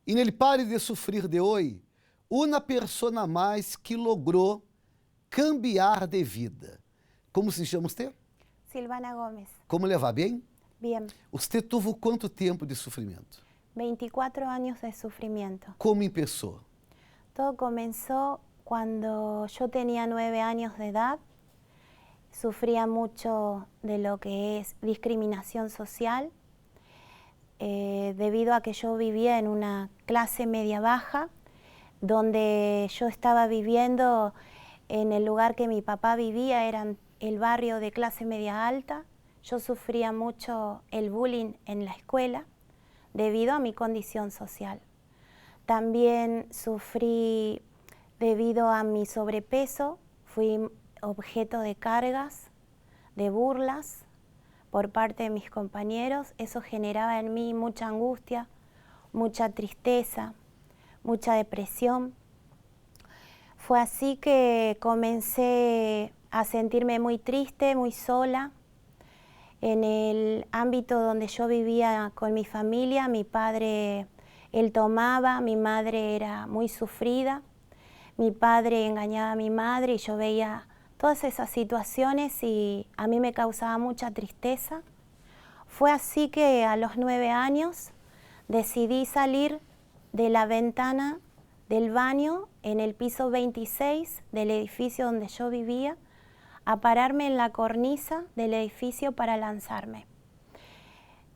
En el Pare de Sufrir de hoy, una persona mais que logrou cambiar de vida. Como se chama você? Silvana Gómez. Como le va? Bem? Bien. Você tuvo quanto tempo de sofrimento? 24 años de sufrimiento. Como empezou? Todo comenzó cuando yo tenía 9 años de edad. Sufría mucho de lo que es discriminación social, debido a que yo vivía en una clase media baja, donde yo estaba viviendo en el lugar que mi papá vivía, era el barrio de clase media alta. Yo sufría mucho el bullying en la escuela debido a mi condición social. También sufrí debido a mi sobrepeso, fui objeto de cargas, de burlas por parte de mis compañeros. Eso generaba en mí mucha angustia, mucha tristeza, mucha depresión. Fue así que comencé a sentirme muy triste, muy sola. En el ámbito donde yo vivía con mi familia, mi padre, él tomaba, mi madre era muy sufrida, mi padre engañaba a mi madre y yo veía todas esas situaciones y a mí me causaba mucha tristeza. Fue así que a los 9 años decidí salir de la ventana del baño en el piso 26 del edificio donde yo vivía, a pararme en la cornisa del edificio para lanzarme.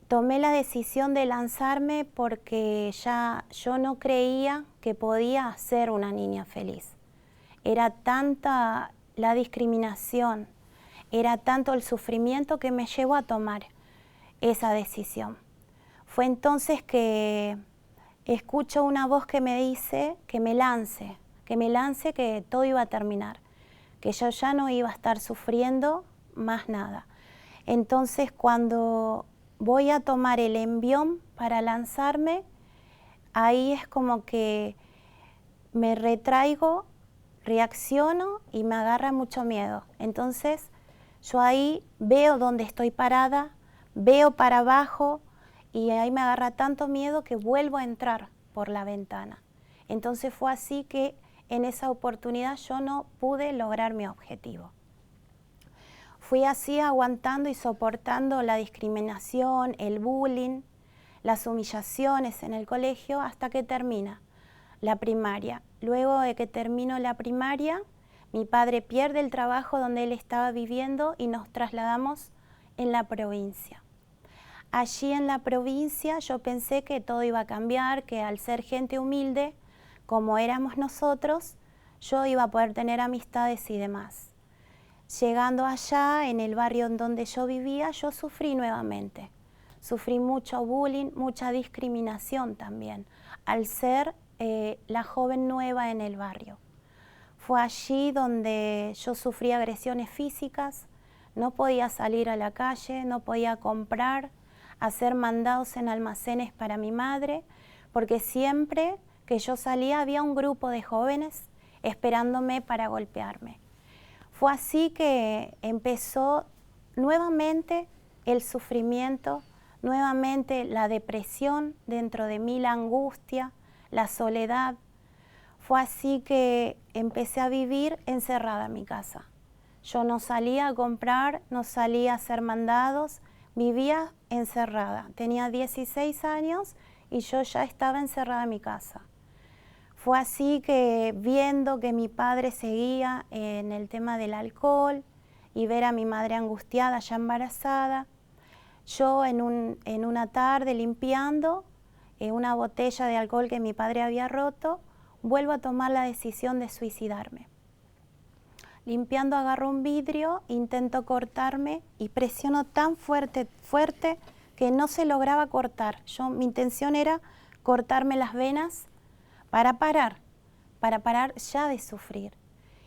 Tomé la decisión de lanzarme porque ya yo no creía que podía ser una niña feliz. Era tanta la discriminación, era tanto el sufrimiento que me llevó a tomar esa decisión. Fue entonces que escucho una voz que me dice que me lance, que todo iba a terminar, que yo ya no iba a estar sufriendo más nada. Entonces cuando voy a tomar el envión para lanzarme, ahí es como que me retraigo, reacciono y me agarra mucho miedo. Entonces yo ahí veo dónde estoy parada, veo para abajo y ahí me agarra tanto miedo que vuelvo a entrar por la ventana. Entonces fue así que en esa oportunidad yo no pude lograr mi objetivo. Fui así aguantando y soportando la discriminación, el bullying, las humillaciones en el colegio hasta que termina la primaria. Luego de que termino la primaria, mi padre pierde el trabajo donde él estaba viviendo y nos trasladamos en la provincia. Allí en la provincia yo pensé que todo iba a cambiar, que al ser gente humilde, como éramos nosotros, yo iba a poder tener amistades y demás. Llegando allá, en el barrio en donde yo vivía, yo sufrí nuevamente. Sufrí mucho bullying, mucha discriminación también, al ser la joven nueva en el barrio. Fue allí donde yo sufrí agresiones físicas, no podía salir a la calle, no podía comprar, hacer mandados en almacenes para mi madre, porque siempre que yo salía había un grupo de jóvenes esperándome para golpearme. Fue así que empezó nuevamente el sufrimiento, nuevamente la depresión dentro de mí, la angustia, la soledad. Fue así que empecé a vivir encerrada en mi casa. Yo no salía a comprar, no salía a hacer mandados, vivía encerrada. Tenía 16 años y yo ya estaba encerrada en mi casa. Fue así que viendo que mi padre seguía en el tema del alcohol y ver a mi madre angustiada, ya embarazada, yo en una tarde limpiando una botella de alcohol que mi padre había roto, vuelvo a tomar la decisión de suicidarme. Limpiando agarro un vidrio, intento cortarme y presiono tan fuerte que no se lograba cortar. Mi intención era cortarme las venas para parar ya de sufrir.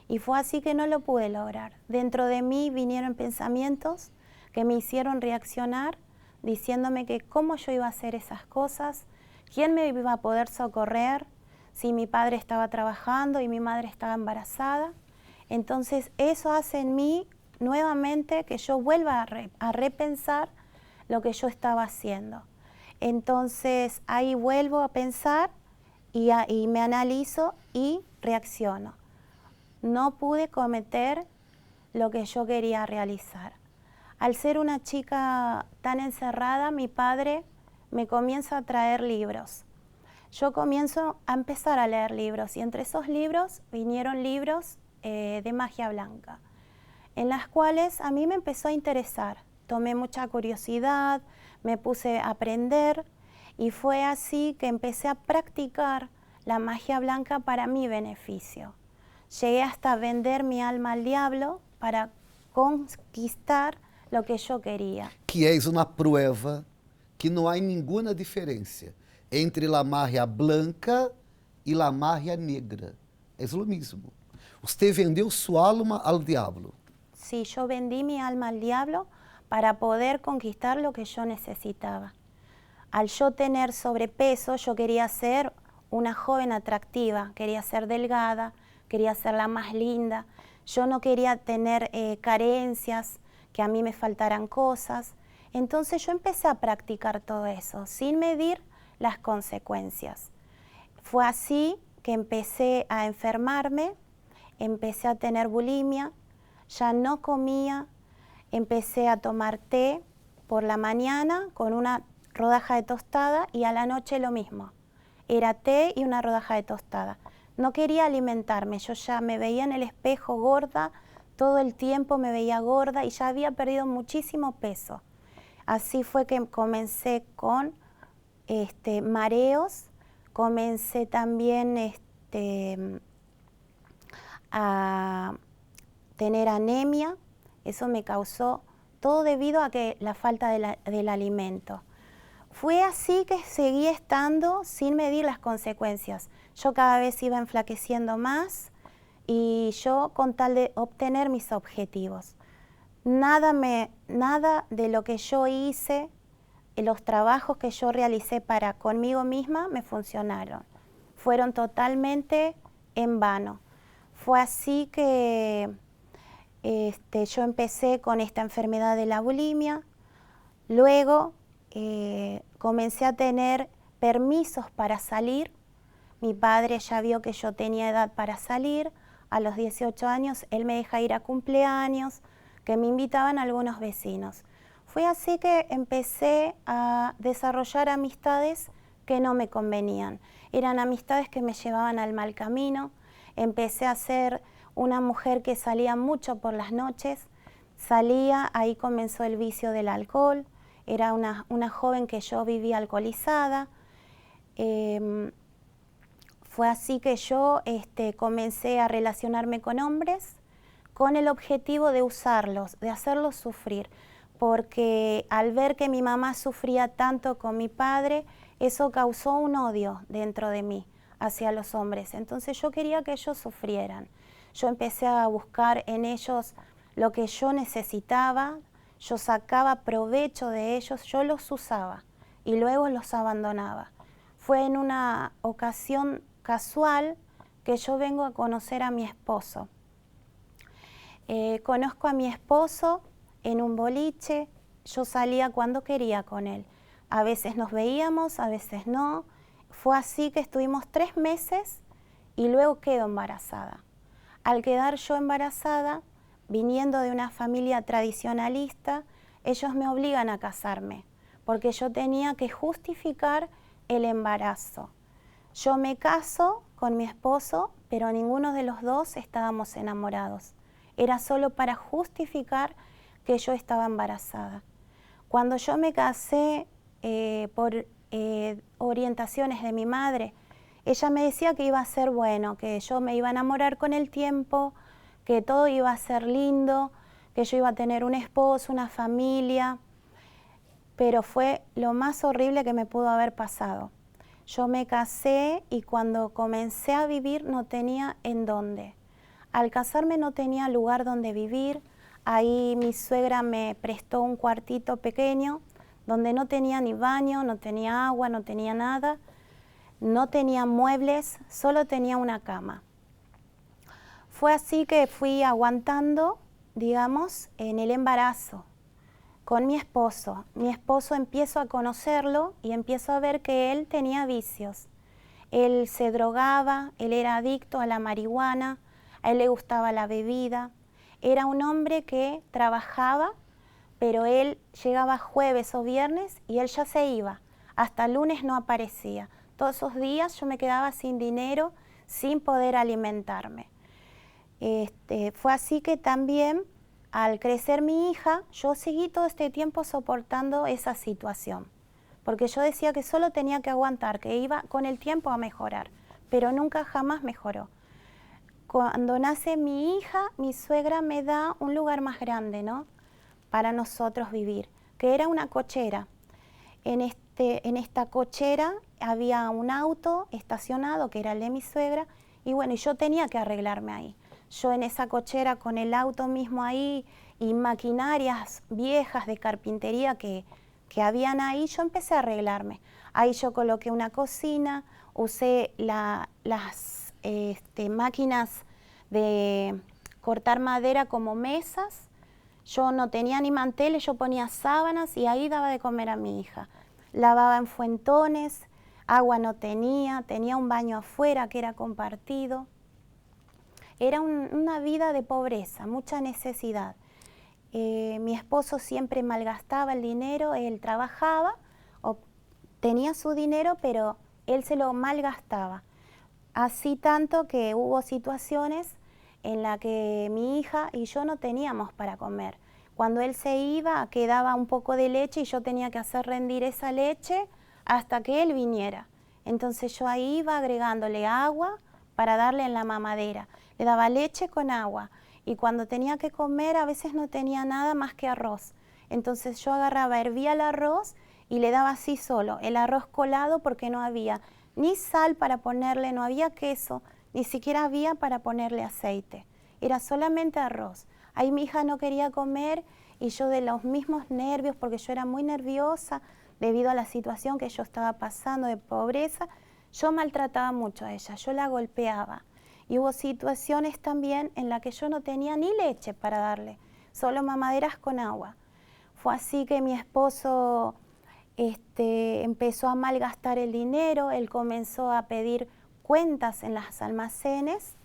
Y fue así que no lo pude lograr. Dentro de mí vinieron pensamientos que me hicieron reaccionar, diciéndome que cómo yo iba a hacer esas cosas, quién me iba a poder socorrer si mi padre estaba trabajando y mi madre estaba embarazada. Entonces eso hace en mí nuevamente que yo vuelva a repensar lo que yo estaba haciendo. Entonces ahí vuelvo a pensar y me analizo y reacciono. No pude cometer lo que yo quería realizar. Al ser una chica tan encerrada, mi padre me comienza a traer libros. Yo comienzo a empezar a leer libros y entre esos libros vinieron libros de magia blanca, en las cuales a mí me empezó a interesar. Tomé mucha curiosidad, me puse a aprender y fue así que empecé a practicar la magia blanca para mi beneficio. Llegué hasta vender mi alma al diablo para conquistar lo que yo quería. Que és uma prueba que não há nenhuma diferença entre a magia blanca e a magia negra. É o mesmo. Você vendeu sua alma ao diabo. Sí, yo vendí mi alma al diablo para poder conquistar lo que yo necesitaba. Al yo tener sobrepeso, yo quería ser una joven atractiva, quería ser delgada, quería ser la más linda. Yo no quería tener carencias, que a mí me faltaran cosas. Entonces yo empecé a practicar todo eso, sin medir las consecuencias. Fue así que empecé a enfermarme, empecé a tener bulimia, ya no comía, empecé a tomar té por la mañana con una rodaja de tostada y a la noche lo mismo. Era té y una rodaja de tostada. No quería alimentarme, yo ya me veía en el espejo gorda, todo el tiempo me veía gorda y ya había perdido muchísimo peso. Así fue que comencé con mareos, comencé también a tener anemia, eso me causó todo debido a que la falta del alimento. Fue así que seguí estando sin medir las consecuencias. Yo cada vez iba enflaqueciendo más y yo con tal de obtener mis objetivos. Nada de lo que yo hice, los trabajos que yo realicé para conmigo misma me funcionaron. Fueron totalmente en vano. Fue así que yo empecé con esta enfermedad de la bulimia. Luego comencé a tener permisos para salir. Mi padre ya vio que yo tenía edad para salir. A los 18 años él me deja ir a cumpleaños, que me invitaban algunos vecinos. Fue así que empecé a desarrollar amistades que no me convenían. Eran amistades que me llevaban al mal camino. Empecé a ser una mujer que salía mucho por las noches. Salía, ahí comenzó el vicio del alcohol. Era una joven que yo vivía alcoholizada. Fue así que yo comencé a relacionarme con hombres con el objetivo de usarlos, de hacerlos sufrir, porque al ver que mi mamá sufría tanto con mi padre, eso causó un odio dentro de mí hacia los hombres. Entonces yo quería que ellos sufrieran. Yo empecé a buscar en ellos lo que yo necesitaba, yo sacaba provecho de ellos, yo los usaba y luego los abandonaba. Fue en una ocasión casual que yo vengo a conocer a mi esposo. Conozco a mi esposo en un boliche, yo salía cuando quería con él. A veces nos veíamos, a veces no. Fue así que estuvimos 3 meses y luego quedo embarazada. Al quedar yo embarazada, viniendo de una familia tradicionalista, ellos me obligan a casarme, porque yo tenía que justificar el embarazo. Yo me caso con mi esposo, pero ninguno de los dos estábamos enamorados. Era solo para justificar que yo estaba embarazada. Cuando yo me casé por orientaciones de mi madre, ella me decía que iba a ser bueno, que yo me iba a enamorar con el tiempo, que todo iba a ser lindo, que yo iba a tener un esposo, una familia, pero fue lo más horrible que me pudo haber pasado. Yo me casé y cuando comencé a vivir no tenía en dónde. Al casarme no tenía lugar donde vivir. Ahí mi suegra me prestó un cuartito pequeño donde no tenía ni baño, no tenía agua, no tenía nada. No tenía muebles, solo tenía una cama. Fue así que fui aguantando, digamos, en el embarazo con mi esposo. Mi esposo empiezo a conocerlo y empiezo a ver que él tenía vicios. Él se drogaba, él era adicto a la marihuana, a él le gustaba la bebida. Era un hombre que trabajaba, pero él llegaba jueves o viernes y él ya se iba. Hasta lunes no aparecía. Todos esos días yo me quedaba sin dinero, sin poder alimentarme. Fue así que también, al crecer mi hija, yo seguí todo este tiempo soportando esa situación. Porque yo decía que solo tenía que aguantar, que iba con el tiempo a mejorar, pero nunca jamás mejoró. Cuando nace mi hija, mi suegra me da un lugar más grande, ¿no?, para nosotros vivir, que era una cochera. En esta cochera había un auto estacionado, que era el de mi suegra, y bueno, yo tenía que arreglarme ahí. Yo en esa cochera con el auto mismo ahí y maquinarias viejas de carpintería que habían ahí, yo empecé a arreglarme. Ahí yo coloqué una cocina, usé las máquinas de cortar madera como mesas. Yo no tenía ni manteles, yo ponía sábanas y ahí daba de comer a mi hija. Lavaba en fuentones, agua no tenía, tenía un baño afuera que era compartido. Era una vida de pobreza, mucha necesidad. Mi esposo siempre malgastaba el dinero, él trabajaba, tenía su dinero, pero él se lo malgastaba. Así tanto que hubo situaciones en las que mi hija y yo no teníamos para comer. Cuando él se iba, quedaba un poco de leche y yo tenía que hacer rendir esa leche hasta que él viniera. Entonces yo ahí iba agregándole agua para darle en la mamadera. Le daba leche con agua. Y cuando tenía que comer, a veces no tenía nada más que arroz. Entonces yo agarraba, hervía el arroz y le daba así solo, el arroz colado, porque no había ni sal para ponerle, no había queso, ni siquiera había para ponerle aceite. Era solamente arroz. Ahí mi hija no quería comer y yo, de los mismos nervios, porque yo era muy nerviosa debido a la situación que yo estaba pasando de pobreza, yo maltrataba mucho a ella, yo la golpeaba. Y hubo situaciones también en las que yo no tenía ni leche para darle, solo mamaderas con agua. Fue así que mi esposo empezó a malgastar el dinero, él comenzó a pedir cuentas en los almacenes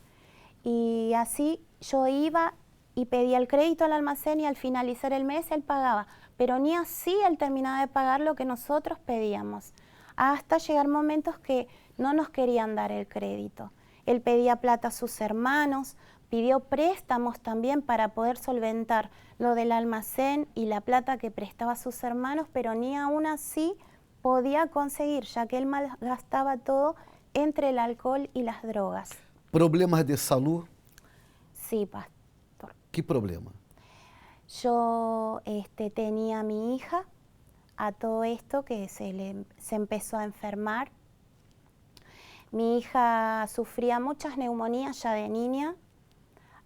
y así yo iba y pedía el crédito al almacén y al finalizar el mes él pagaba, pero ni así él terminaba de pagar lo que nosotros pedíamos, hasta llegar momentos que no nos querían dar el crédito. Él pedía plata a sus hermanos, pidió préstamos también para poder solventar lo del almacén y la plata que prestaba a sus hermanos, pero ni aún así podía conseguir, ya que él malgastaba todo entre el alcohol y las drogas. ¿Problemas de salud? Sí, pastor. ¿Qué problema? Yo tenía a mi hija, a todo esto que se empezó a enfermar. Mi hija sufría muchas neumonías ya de niña.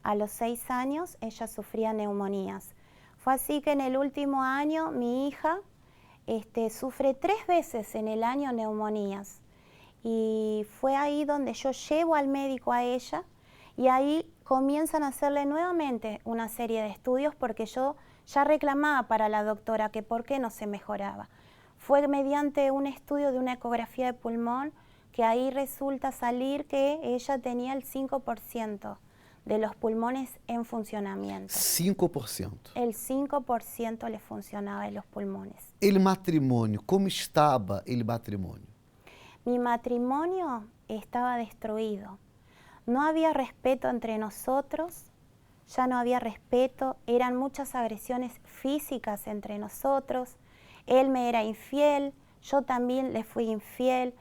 A los 6 años ella sufría neumonías. Fue así que en el último año mi hija sufre 3 veces en el año neumonías. Y fue ahí donde yo llevo al médico a ella y ahí comienzan a hacerle nuevamente una serie de estudios porque yo ya reclamaba para la doctora que por qué no se mejoraba. Fue mediante un estudio de una ecografía de pulmón que ahí resulta salir que ella tenía el 5% de los pulmones en funcionamiento. 5%. El 5% le funcionaba en los pulmones. El matrimonio, ¿cómo estaba el matrimonio? Mi matrimonio estaba destruido. No había respeto entre nosotros, ya no había respeto, eran muchas agresiones físicas entre nosotros. Él me era infiel, yo también le fui infiel.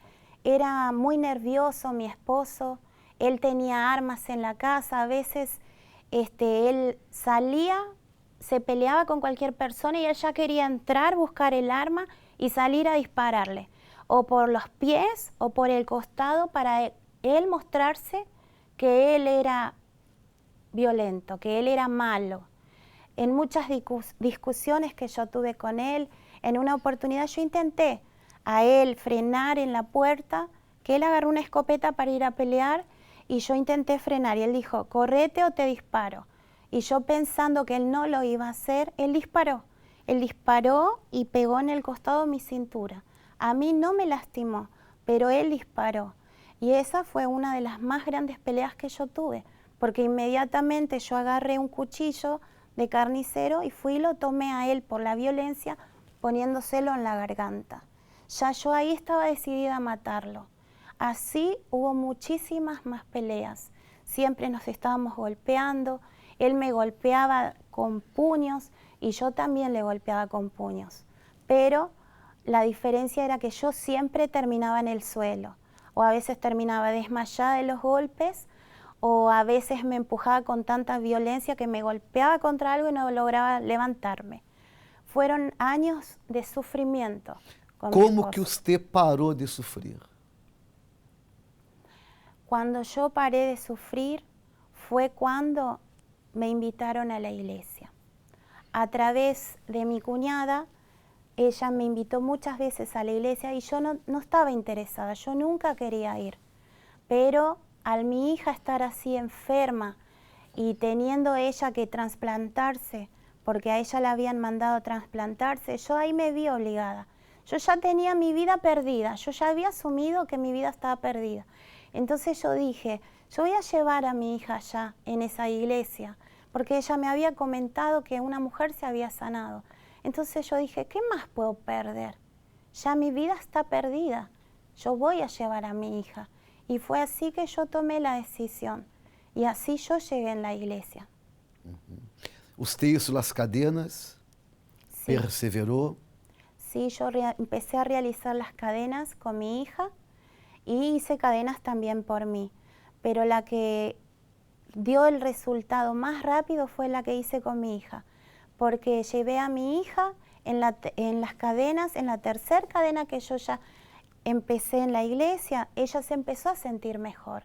Era muy nervioso mi esposo, él tenía armas en la casa, a veces él salía, se peleaba con cualquier persona y él ya quería entrar, buscar el arma y salir a dispararle, o por los pies o por el costado, para él mostrarse que él era violento, que él era malo. En muchas discusiones que yo tuve con él, en una oportunidad yo intenté a él frenar en la puerta, que él agarró una escopeta para ir a pelear y yo intenté frenar y él dijo, correte o te disparo. Y yo pensando que él no lo iba a hacer, él disparó. Él disparó y pegó en el costado de mi cintura. A mí no me lastimó, pero él disparó. Y esa fue una de las más grandes peleas que yo tuve, porque inmediatamente yo agarré un cuchillo de carnicero y fui y lo tomé a él por la violencia, poniéndoselo en la garganta. Ya yo ahí estaba decidida a matarlo. Así hubo muchísimas más peleas. Siempre nos estábamos golpeando, él me golpeaba con puños y yo también le golpeaba con puños. Pero la diferencia era que yo siempre terminaba en el suelo, o a veces terminaba desmayada de los golpes, o a veces me empujaba con tanta violencia que me golpeaba contra algo y no lograba levantarme. Fueron años de sufrimiento con mi Como que esposo. usted parou de sofrer? Cuando yo paré de sufrir fue cuando me invitaron a la iglesia. A través de mi cuñada, ella me invitó muchas veces a la iglesia y yo no estaba interesada, yo nunca quería ir. Pero al mi hija estar así enferma y teniendo ella que trasplantarse, porque a ella la habían mandado trasplantarse, yo ahí me vi obligada. Yo ya tenía mi vida perdida, yo ya había asumido que mi vida estaba perdida. Entonces yo dije, yo voy a llevar a mi hija allá en esa iglesia, porque ella me había comentado que una mujer se había sanado. Entonces yo dije, ¿qué más puedo perder? Ya mi vida está perdida, yo voy a llevar a mi hija. Y fue así que yo tomé la decisión. Y así yo llegué en la iglesia. Usted hizo las cadenas, Sí, perseverou, sí, yo empecé a realizar las cadenas con mi hija y hice cadenas también por mí. Pero la que dio el resultado más rápido fue la que hice con mi hija. Porque llevé a mi hija en las cadenas, en la tercera cadena que yo ya empecé en la iglesia, ella se empezó a sentir mejor.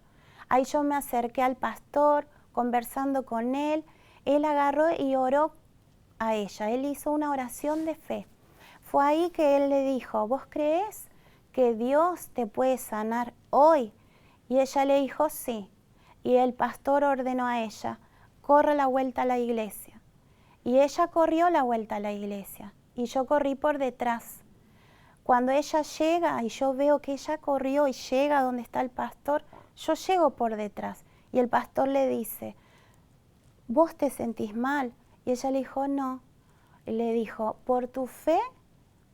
Ahí yo me acerqué al pastor, conversando con él agarró y oró a ella, él hizo una oración de fe. Fue ahí que él le dijo, ¿vos crees que Dios te puede sanar hoy? Y ella le dijo, sí. Y el pastor ordenó a ella, corre la vuelta a la iglesia. Y ella corrió la vuelta a la iglesia y yo corrí por detrás. Cuando ella llega y yo veo que ella corrió y llega donde está el pastor, yo llego por detrás y el pastor le dice, ¿vos te sentís mal? Y ella le dijo, no. Y le dijo, por tu fe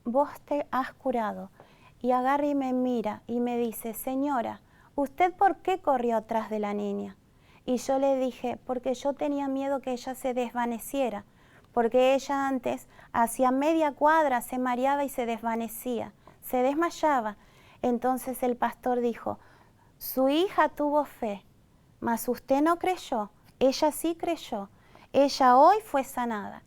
vos te has curado. Y agarra y me mira y me dice, señora, ¿usted por qué corrió atrás de la niña? Y yo le dije, porque yo tenía miedo que ella se desvaneciera, porque ella antes hacía media cuadra se mareaba y se desvanecía, se desmayaba. Entonces el pastor dijo, su hija tuvo fe, mas usted no creyó, ella sí creyó, ella hoy fue sanada.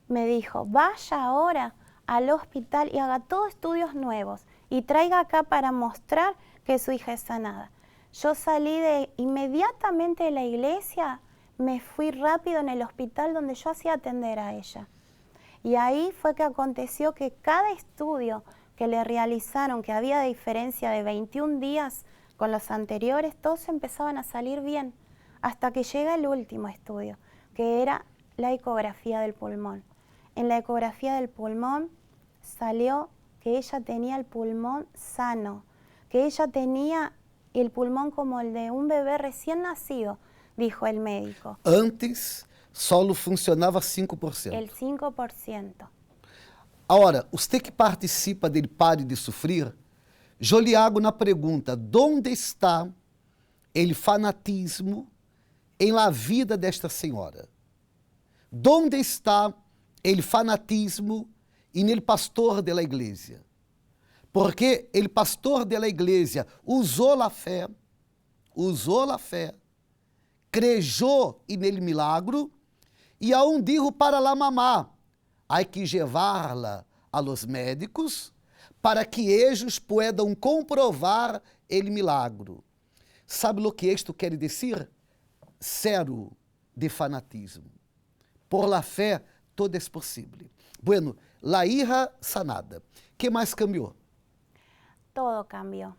Me dijo, vaya ahora al hospital y haga todos estudios nuevos y traiga acá para mostrar que su hija es sanada. Yo salí inmediatamente de la iglesia, me fui rápido en el hospital donde yo hacía atender a ella. Y ahí fue que aconteció que cada estudio que le realizaron, que había diferencia de 21 días con los anteriores, todos empezaban a salir bien, hasta que llega el último estudio, que era la ecografía del pulmón. En la ecografía del pulmón salió que ella tenía el pulmón sano, que ella tenía el pulmón como el de un bebé recién nacido, dijo el médico. Antes, solo funcionava 5%. El 5%. Agora, você que participa dele Pare de Sofrer, eu lhe hago na pergunta, onde está o fanatismo em la vida desta senhora? Onde está o fanatismo en el pastor de la iglesia? Porque o pastor de la iglesia usou a fé, creyó en el milagro e aún dijo para la mamá, hay que llevarla a los médicos para que ellos puedan comprovar el milagro. ¿Sabe lo que esto quiere decir? Cero de fanatismo. Por la fé, todo es posible. Bueno, la hija sanada. ¿Qué más cambió? Todo cambió.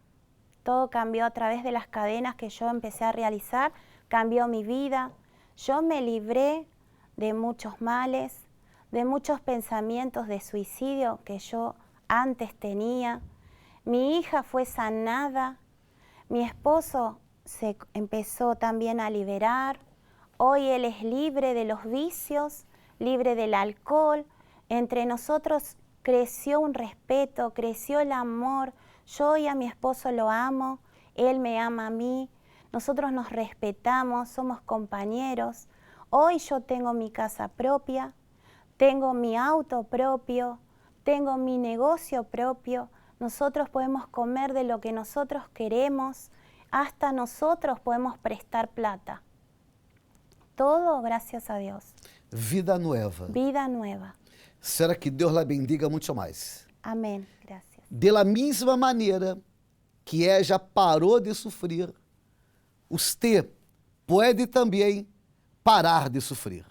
Todo cambió a través de las cadenas que yo empecé a realizar. Cambió mi vida. Yo me libré de muchos males, de muchos pensamientos de suicidio que yo antes tenía. Mi hija fue sanada. Mi esposo se empezó también a liberar. Hoy él es libre de los vicios, libre del alcohol. Entre nosotros creció un respeto, creció el amor. Yo hoy a mi esposo lo amo, él me ama a mí. Nosotros nos respetamos, somos compañeros. Hoy yo tengo mi casa propia, tengo mi auto propio, tengo mi negocio propio. Nosotros podemos comer de lo que nosotros queremos, hasta nosotros podemos prestar plata. Todo gracias a Dios. Vida nueva. Vida nueva. Será que Deus la bendiga muito mais. Amén. Gracias. De la mesma maneira que já parou de sofrer, você pode também parar de sofrer.